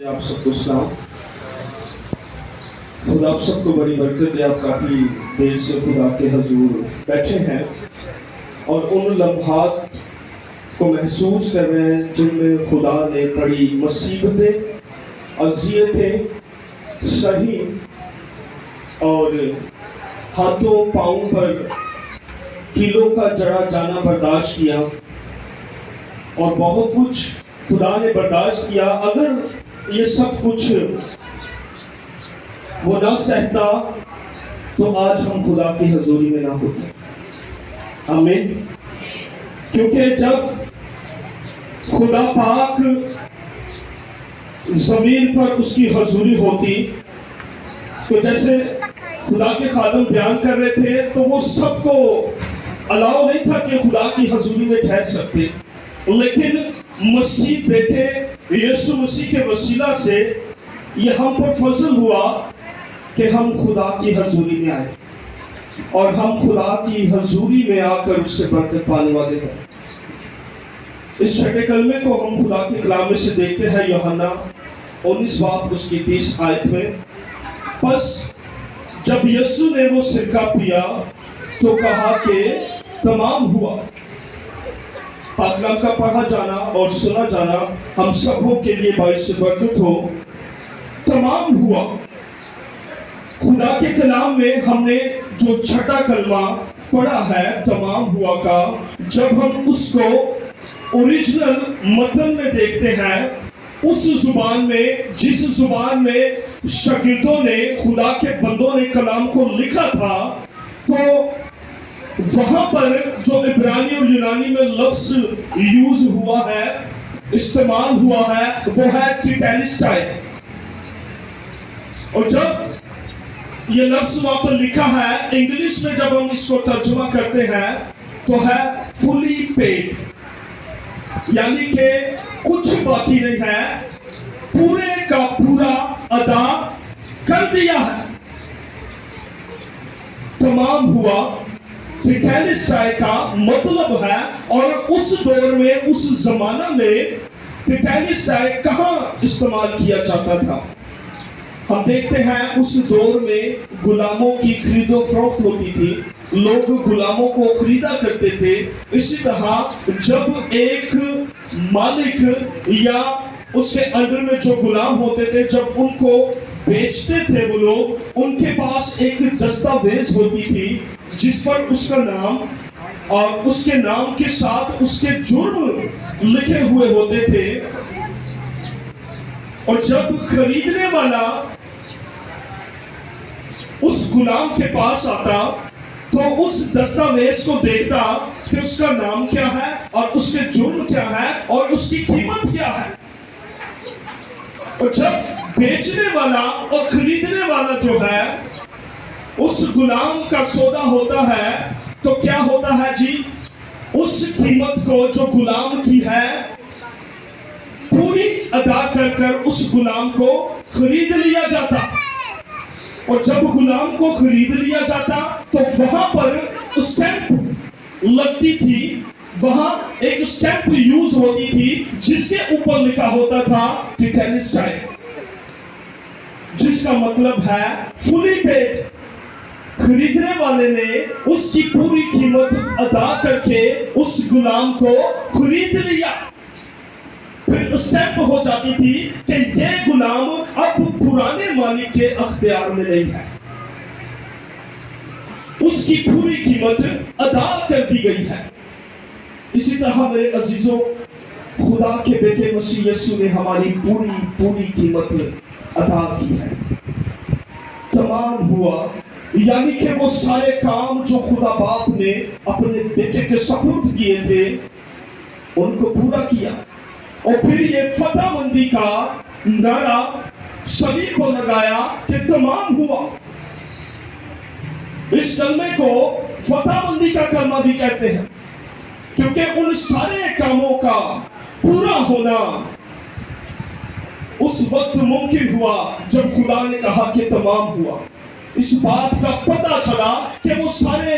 آپ سب کو سلام. خدا آپ سب کو بڑی برکت دے. آپ کافی دیر سے خدا کے حضور بیٹھے ہیں اور ان لمحات کو محسوس کر رہے ہیں جن میں خدا نے بڑی مصیبتیں، اذیتیں سہی اور ہاتھوں پاؤں پر کیلوں کا جڑا جانا برداشت کیا اور بہت کچھ خدا نے برداشت کیا. اگر یہ سب کچھ وہ نہ سہتا تو آج ہم خدا کی حضوری میں نہ ہوتے. آمین. کیونکہ جب خدا پاک زمین پر اس کی حضوری ہوتی تو جیسے خدا کے خادم بیان کر رہے تھے تو وہ سب کو الاؤ نہیں تھا کہ خدا کی حضوری میں ٹھہر سکتے، لیکن مسیح بیٹے یسوع مسیح کے وسیلہ سے یہ ہم پر فضل ہوا کہ ہم خدا کی حضوری میں آئے اور ہم خدا کی حضوری میں آ کر اس سے برکت پانے والے ہیں. اس چھٹے کلمے کو ہم خدا کے کلام میں سے دیکھتے ہیں یوحنا 19 باب اس کی 30 آیت میں. پس جب یسوع نے وہ سرکہ پیا تو کہا کہ تمام ہوا. پاک کلام کا پڑھا جانا اور سنا جانا ہم سبوں کے لیے باعث برکت ہو. تمام ہوا. خدا کے کلام میں ہم نے جو چھٹا کلمہ پڑھا ہے تمام ہوا کا، جب ہم اس کو اوریجنل متن میں دیکھتے ہیں، اس زبان میں جس زبان میں شاگردوں نے خدا کے بندوں نے کلام کو لکھا تھا، تو وہاں پر جو عبرانی اور یونانی میں لفظ یوز ہوا ہے، استعمال ہوا ہے، وہ ہے ٹیٹیلسٹائی. اور جب یہ لفظ وہاں پر لکھا ہے انگلش میں جب ہم اس کو ترجمہ کرتے ہیں تو ہے فلی پیڈ، یعنی کہ کچھ باقی نہیں ہے، پورے کا پورا ادا کر دیا ہے. تمام ہوا ٹیٹیلسٹائی کا مطلب ہے، اور اس دور میں اس زمانہ میں ٹیٹیلسٹائی کہاں استعمال کیا جاتا تھا؟ ہم دیکھتے ہیں اس دور میں غلاموں کی خرید و فروخت ہوتی تھی، لوگ غلاموں کو خریدا کرتے تھے. اسی طرح جب ایک مالک یا اس کے انڈر میں جو غلام ہوتے تھے، جب ان کو بیچتے تھے وہ لوگ، ان کے پاس ایک دستاویز ہوتی تھی جس پر اس کا نام اور اس کے نام کے ساتھ اس کے جرم لکھے ہوئے ہوتے تھے. اور جب خریدنے والا اس غلام کے پاس آتا تو اس دستاویز کو دیکھتا کہ اس کا نام کیا ہے اور اس کے جرم کیا ہے اور اس کی قیمت کیا ہے. اور جب بیچنے والا اور خریدنے والا جو ہے اس غلام کا سودا ہوتا ہے تو کیا ہوتا ہے جی؟ اس قیمت کو جو غلام کی ہے پوری ادا کر کر اس غلام کو خرید لیا جاتا. اور جب غلام کو خرید لیا جاتا تو وہاں پر اسٹیمپ لگتی تھی، وہاں ایک اسٹیمپ یوز ہوتی تھی جس کے اوپر لکھا ہوتا تھا ٹیٹیلسٹائی، جس کا مطلب ہے فلی پیڈ. خریدنے والے نے اس کی پوری قیمت ادا کر کے اس غلام کو خرید لیا. پھر اسٹیمپ ہو جاتی تھی کہ یہ غلام اب پرانے مالک کے اختیار میں نہیں ہے، اس کی پوری قیمت ادا کر دی گئی ہے. اسی طرح میرے عزیزوں، خدا کے بیٹے مسیح یسوع نے ہماری پوری قیمت ادا کی ہے. تمام ہوا، یعنی کہ وہ سارے کام جو خدا باپ نے اپنے بیٹے کے سپرد کیے تھے ان کو پورا کیا. اور پھر یہ فتح مندی کا نعرہ سبھی کو لگایا کہ تمام ہوا. اس کلمے کو فتح مندی کا کلمہ بھی کہتے ہیں، کیونکہ ان سارے کاموں کا پورا ہونا اس وقت ممکن ہوا جب خدا نے کہا کہ تمام ہوا. اس بات کا پتہ چلا کہ وہ سارے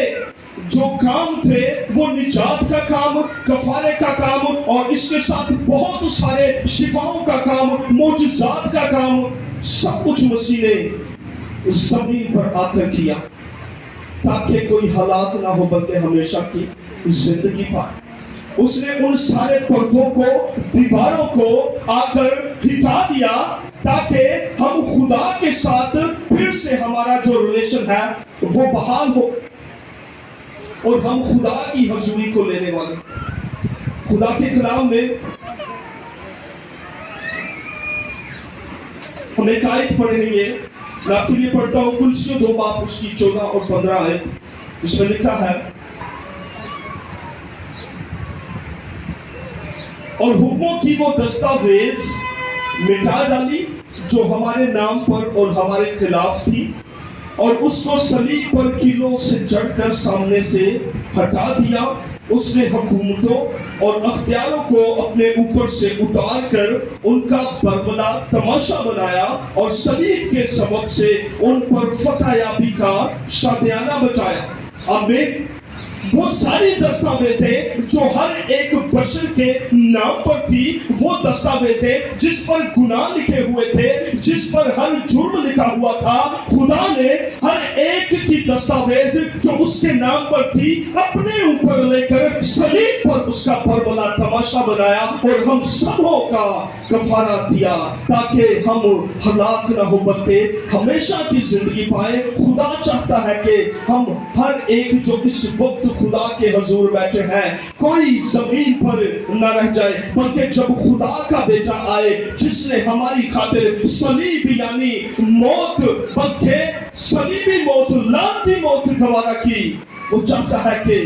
جو کام تھے وہ نجات کا کام، کفارے کا کام، اور اس کے ساتھ بہت سارے شفاؤں کا کام، معجزات کا کام، سب کچھ مسیح نے زمین پر آ کر کیا تاکہ کوئی حالات نہ ہو بلکہ ہمیشہ کی زندگی پائے۔ اس نے ان سارے پردوں کو، دیواروں کو آ کر ہٹا دیا تاکہ ہم خدا کے ساتھ پھر سے ہمارا جو ریلیشن ہے وہ بحال ہو، اور ہم خدا کی حضوری کو لینے والے۔ خدا کے کلام میں ہم ایک آیت پڑھیں گے، میں آپ کے لیے پڑھتا ہوں کلسیوں 2 باب اس کی 14 اور 15 آیت۔ اس میں لکھا ہے، اور حکموں کی وہ دستاویز مٹا ڈالی جو ہمارے نام پر اور ہمارے خلاف تھی، اور اس کو صلیب پر کیلوں سے جڑ کر سامنے سے ہٹا دیا۔ اس نے حکومتوں اور اختیاروں کو اپنے اوپر سے اتار کر ان کا بربلا تماشا بنایا، اور صلیب کے سبب سے ان پر فتح یابی کا شادیانہ بچایا۔ آمین۔ وہ ساری دستاویزیں جو ہر ایک بشر کے نام پر تھی، وہ دستاویزیں جس پر گناہ لکھے ہوئے تھے، جس پر ہر جرم لکھا ہوا تھا، خدا نے ہر ایک کی دستاویز جو اس کے نام پر تھی اپنے اوپر لے کر صلیب پر اس کا بربلا تماشا بنایا، اور ہم سبوں کا کفارہ دیا تاکہ ہم ہلاک نہ ہو بلکہ ہمیشہ کی زندگی پائیں۔ خدا چاہتا ہے کہ ہم ہر ایک جو اس وقت خدا کے حضور بیٹھے ہیں، کوئی زمین پر نہ رہ جائے، بلکہ جب خدا کا بیٹا آئے جس نے ہماری خاطر صلیب یعنی موت، بلکہ صلیبی موت، لعنتی موت گوارا کی، وہ چاہتا ہے کہ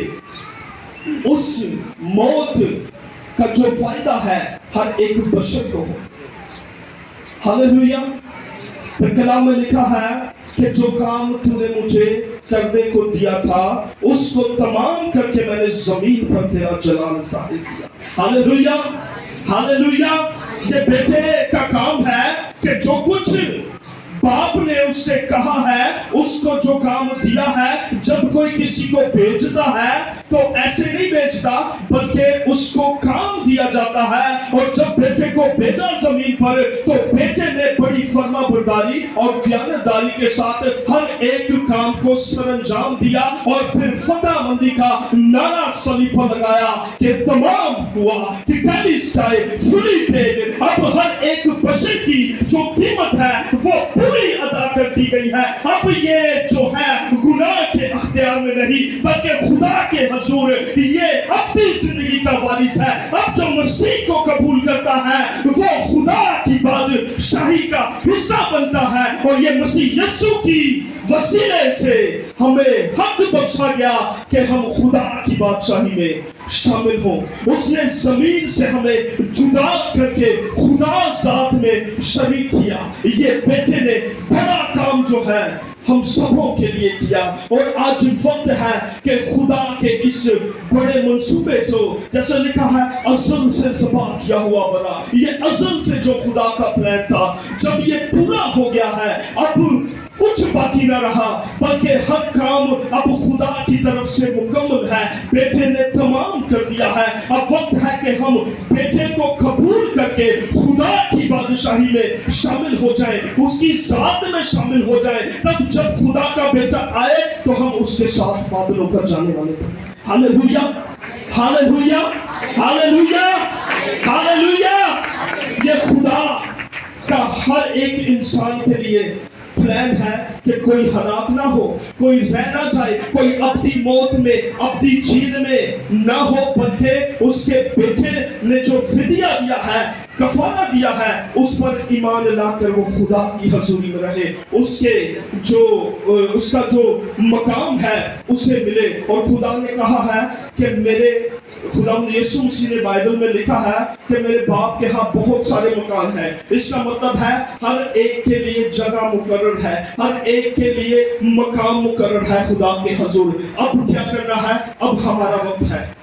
اس موت کا جو فائدہ ہے ہر ایک بشر کو ہو۔ ہاللویا۔ پھر کلام میں لکھا ہے کہ جو کام تو نے مجھے کرنے کو دیا تھا اس کو تمام کر کے میں نے زمین پر تیرا جلال ظاہر کیا۔ Hallelujah, hallelujah. یہ بیٹے کا کام ہے کہ جو کچھ باپ نے اس سے کہا ہے، اس کو جو کام دیا ہے، جب کوئی کسی کو بھیجتا ہے تو ایسے نہیں بھیجتا بلکہ اس کو کام دیا جاتا ہے، اور جب بیٹے کو بھیجا زمین پر تو بیٹے نے بڑی فرما برداری اور دیانتداری کے ساتھ ہر ایک کام کو سر انجام دیا، اور پھر فتح مندی کا نعرہ صلیب پر لگایا کہ تمام ہوا، ٹیٹانسکائے فلی پیڈ۔ اب ہر ایک بشر کی جو قیمت ہے وہ پوری ادا کر دی گئی ہے۔ اب یہ جو ہے گناہ کے اختیار میں نہیں بلکہ خدا کے حضور یہ اپنی زندگی کا وارث ہے۔ اب جو مسیح کو قبول کرتا ہے وہ خدا کی بادشاہی کا حصہ بنتا ہے، اور یہ مسیح یسوع کی وسیلے سے ہمیں حق بخشا گیا کہ ہم خدا کی بادشاہی میں شامل ہوں۔ اس نے زمین سے ہمیں جدا کر کے خدا ذات میں شریک کیا۔ یہ بیٹے نے بڑا کام جو ہے ہم سبوں کے لیے کیا، اور آج وقت ہے کہ خدا کے اس بڑے منصوبے سے، جیسے لکھا ہے ازل سے ذبح کیا ہوا برا، یہ ازل سے جو خدا کا پلان تھا جب یہ پورا ہو گیا ہے، اب کچھ باقی نہ رہا بلکہ ہر کام اب خدا کی طرف سے مکمل ہے، بیٹے نے تمام کر دیا ہے۔ اب وقت ہے کہ ہم بیٹے کو قبول کر کے خدا کی بادشاہی میں شامل ہو جائیں، اس کی ذات میں شامل ہو جائیں، تب جب خدا کا بیٹا آئے تو ہم اس کے ساتھ بادلوں پر جانے والے ہیں۔ Hallelujah, hallelujah, hallelujah, hallelujah. یہ خدا کا ہر ایک انسان کے لیے پلان ہے کہ کوئی ہلاک نہ ہو، کوئی رہ نہ جائے، کوئی اپنی موت میں، اپنی جیت میں نہ ہو، بلکہ اس کے بیٹے نے جو فدیہ دیا ہے، کفارہ دیا ہے، اس پر ایمان لا کر وہ خدا کی حضوری میں رہے، اس کا جو مقام ہے اسے ملے۔ اور خدا نے کہا ہے کہ خدا یسوع مسیح نے بائبل میں لکھا ہے کہ میرے باپ کے ہاں بہت سارے مکان ہیں۔ اس کا مطلب ہے ہر ایک کے لیے جگہ مقرر ہے، ہر ایک کے لیے مقام مقرر ہے خدا کے حضور۔ اب کیا کرنا ہے؟ اب ہمارا وقت ہے